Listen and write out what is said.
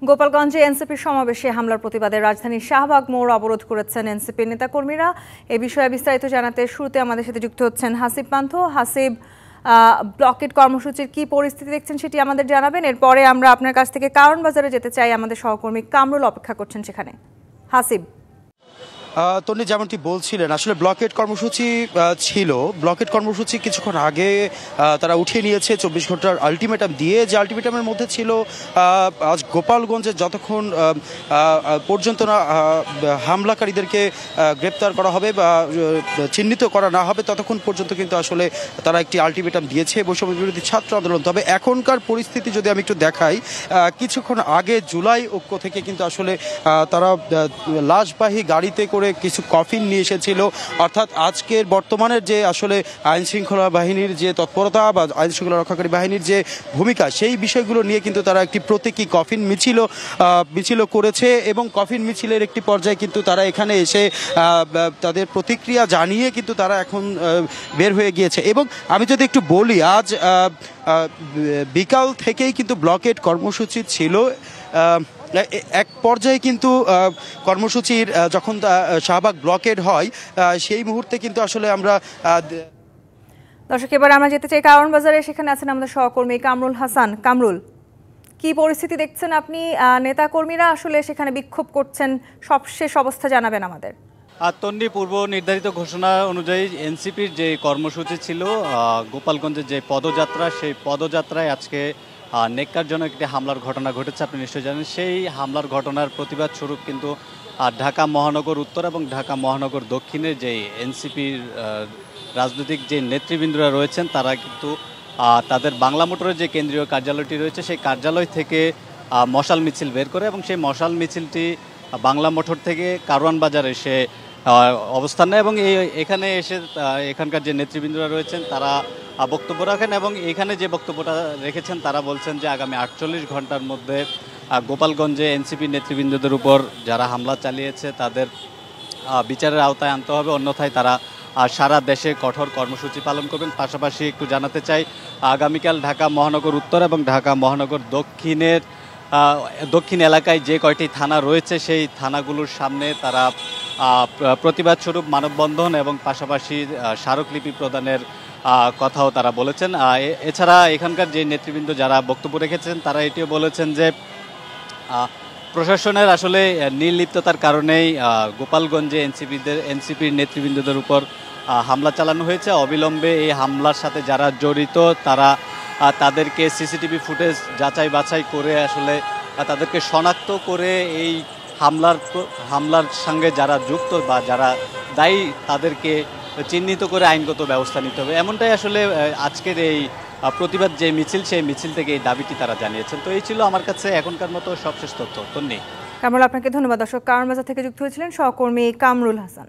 গোপালগঞ্জে এনসিপির সমাবেশে হামলার প্রতিবাদে রাজধানীর শাহবাগ মোড় অবরোধ করেছেন এনসিপির নেতাকর্মীরা। এ বিষয়ে বিস্তারিত জানাতে শুরুতে আমাদের সাথে যুক্ত হচ্ছেন হাসিব পান্থ। হাসিব, ব্লকেড কর্মসূচির কি পরিস্থিতি দেখছেন সেটি আমাদের জানাবেন। এরপরে আমরা আপনার কাছ থেকে কারণ বাজারে যেতে চাই, আমাদের সহকর্মী কামরুল অপেক্ষা করছেন সেখানে। হাসিব। তন্নি, যেমনটি বলছিলেন, আসলে ব্লকেড কর্মসূচি ছিল। ব্লকেড কর্মসূচি কিছুক্ষণ আগে তারা উঠিয়ে নিয়েছে 24 ঘন্টার আলটিমেটাম দিয়ে। যে আলটিমেটামের মধ্যে ছিল আজ গোপালগঞ্জে যতক্ষণ পর্যন্ত না হামলাকারীদেরকে গ্রেপ্তার করা হবে বা চিহ্নিত করা না হবে ততক্ষণ পর্যন্ত কিন্তু আসলে তারা একটি আলটিমেটাম দিয়েছে বৈষম্য বিরোধী ছাত্র আন্দোলন। তবে এখনকার পরিস্থিতি যদি আমি একটু দেখাই, কিছুক্ষণ আগে জুলাই ঐক্য থেকে কিন্তু আসলে তারা লাশবাহী গাড়িতে করে কিছু কফিন নিয়ে এসেছিল। অর্থাৎ আজকের বর্তমানের যে আসলে আইন শৃঙ্খলা বাহিনীর যে তৎপরতা বা আইন শৃঙ্খলা রক্ষাকারী বাহিনীর যে ভূমিকা, সেই বিষয়গুলো নিয়ে কিন্তু তারা একটি প্রতীকী কফিন মিছিল করেছে এবং কফিন মিছিলের একটি পর্যায়ে কিন্তু তারা এখানে এসে তাদের প্রতিক্রিয়া জানিয়ে কিন্তু তারা এখন বের হয়ে গিয়েছে। এবং আমি যদি একটু বলি, আজ বিকাল থেকেই কিন্তু ব্লকেড কর্মসূচি ছিল। এক পর্যায়ে কিন্তু কর্মসূচির যখন শাহবাগ ব্লকেড হয় সেই মুহূর্তে কিন্তু আসলে আমরা দর্শক, এবার আমরা যেতে চাই কারণ বাজারে। সেখানে আছেন আমাদের সহকর্মী কামরুল হাসান। কামরুল, কি পরিস্থিতি দেখছেন আপনি? নেতাকর্মীরা আসলে সেখানে বিক্ষোভ করছেন, সবশেষ অবস্থা জানাবেন আমাদের। তন্নি, পূর্ব নির্ধারিত ঘোষণা অনুযায়ী এনসিপির যে কর্মসূচি ছিল গোপালগঞ্জের যে পদযাত্রা, সেই পদযাত্রায় আজকে নেককারজনক একটি হামলার ঘটনা ঘটেছে। আপনি নিশ্চয়ই জানেন। সেই হামলার ঘটনার প্রতিবাদ স্বরূপ কিন্তু ঢাকা মহানগর উত্তর এবং ঢাকা মহানগর দক্ষিণের যে এনসিপির রাজনৈতিক যে নেতৃবৃন্দরা রয়েছেন তারা কিন্তু তাদের বাংলা মোটরের যে কেন্দ্রীয় কার্যালয়টি রয়েছে সেই কার্যালয় থেকে মশাল মিছিল বের করে এবং সেই মশাল মিছিলটি বাংলা মোটর থেকে কারওয়ান বাজারে এসে অবস্থান নেয় এবং এখানে এসে এখানকার যে নেতৃবৃন্দরা রয়েছেন তারা বক্তব্য রাখেন এবং এখানে যে বক্তব্যটা রেখেছেন তারা বলছেন যে আগামী 48 ঘন্টার মধ্যে গোপালগঞ্জে এনসিপি নেতৃবৃন্দদের উপর যারা হামলা চালিয়েছে তাদের বিচারের আওতায় আনতে হবে, অন্যথায় তারা সারা দেশে কঠোর কর্মসূচি পালন করবেন। পাশাপাশি একটু জানাতে চাই, আগামীকাল ঢাকা মহানগর উত্তর এবং ঢাকা মহানগর দক্ষিণ এলাকায় যে কয়টি থানা রয়েছে সেই থানাগুলোর সামনে তারা প্রতিবাদ স্বরূপ মানববন্ধন এবং পাশাপাশি স্মারকলিপি প্রদানের কথাও তারা বলেছেন। এছাড়া এখানকার যে নেতৃবৃন্দ যারা বক্তব্য রেখেছেন তারা এটিও বলেছেন যে প্রশাসনের আসলে নির্লিপ্ততার কারণেই গোপালগঞ্জে এনসিপির নেতৃবৃন্দদের উপর হামলা চালানো হয়েছে। অবিলম্বে এই হামলার সাথে যারা জড়িত তাদেরকে সিসিটিভি ফুটেজ যাচাই বাছাই করে আসলে তাদেরকে শনাক্ত করে এই হামলার সঙ্গে যারা যুক্ত বা যারা দায়ী তাদেরকে চিহ্নিত করে আইনগত ব্যবস্থা নিতে হবে, এমনটাই আসলে আজকের এই প্রতিবাদ যে মিছিল সেই মিছিল থেকে এই দাবিটি তারা জানিয়েছেন। তো এই ছিল আমার কাছে এখনকার মতো সবশেষ তথ্য। তন্নি। কামরুল, আপনাকে ধন্যবাদ। দর্শক, কারণ বাজার থেকে যুক্ত হয়েছিলেন সহকর্মী কামরুল হাসান।